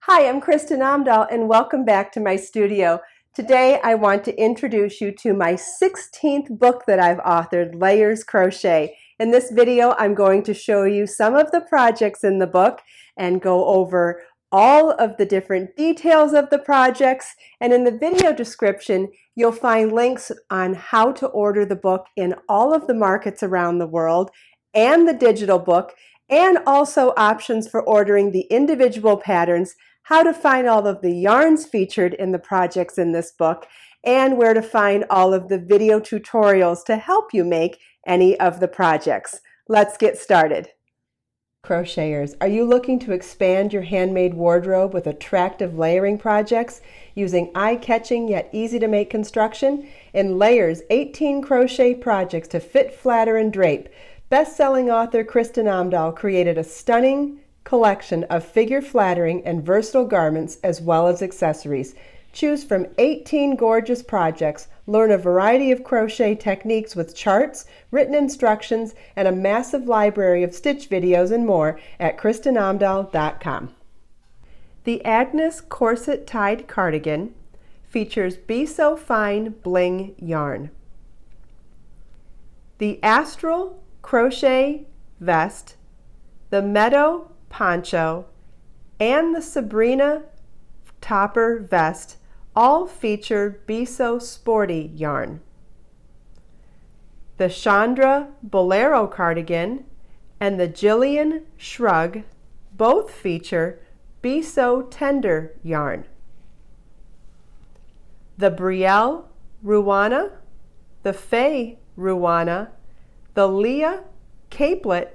Hi, I'm Kristin Omdahl and welcome back to my studio. Today I want to introduce you to my 16th book that I've authored, Layers Crochet. In this video I'm going to show you some of the projects in the book and go over all of the different details of the projects, and in the video description you'll find links on how to order the book in all of the markets around the world and the digital book, and also options for ordering the individual patterns, how to find all of the yarns featured in the projects in this book, and where to find all of the video tutorials to help you make any of the projects. Let's get started. Crocheters, are you looking to expand your handmade wardrobe with attractive layering projects using eye-catching yet easy-to-make construction? In Layers, 18 crochet projects to fit, flatter, and drape, best-selling author Kristin Omdahl created a stunning collection of figure flattering and versatile garments as well as accessories. Choose from 18 gorgeous projects, learn a variety of crochet techniques with charts, written instructions, and a massive library of stitch videos and more at KristinOmdahl.com. The Agnes Corset Tied Cardigan features Be So Fine Bling yarn. The Astral Crochet Vest, the Meadow Poncho, and the Sabrina Topper Vest all feature Be So Sporty yarn. The Chandra Bolero Cardigan and the Jillian Shrug both feature Be So Tender yarn. The Brielle Ruana, the Faye Ruana, the Leah Capelet,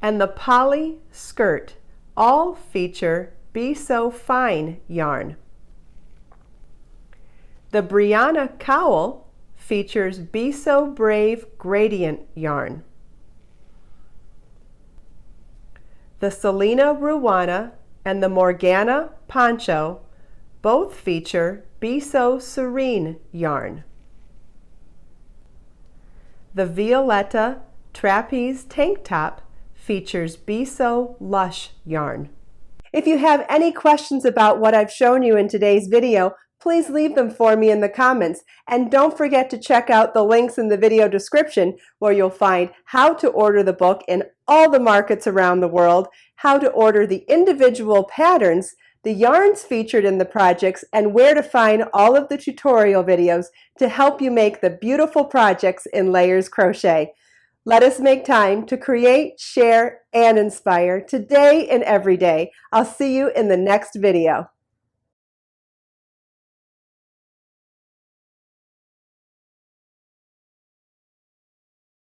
and the Polly Skirt all feature Be So Fine yarn. The Brianna Cowl features Be So Brave Gradient yarn. The Selena Ruana and the Morgana Poncho both feature Be So Serene yarn. The Violetta Trapeze Tank Top features Be So Lush yarn. If you have any questions about what I've shown you in today's video, please leave them for me in the comments. And don't forget to check out the links in the video description where you'll find how to order the book in all the markets around the world, how to order the individual patterns, the yarns featured in the projects, and where to find all of the tutorial videos to help you make the beautiful projects in Layers Crochet. Let us make time to create, share, and inspire today and every day. I'll see you in the next video.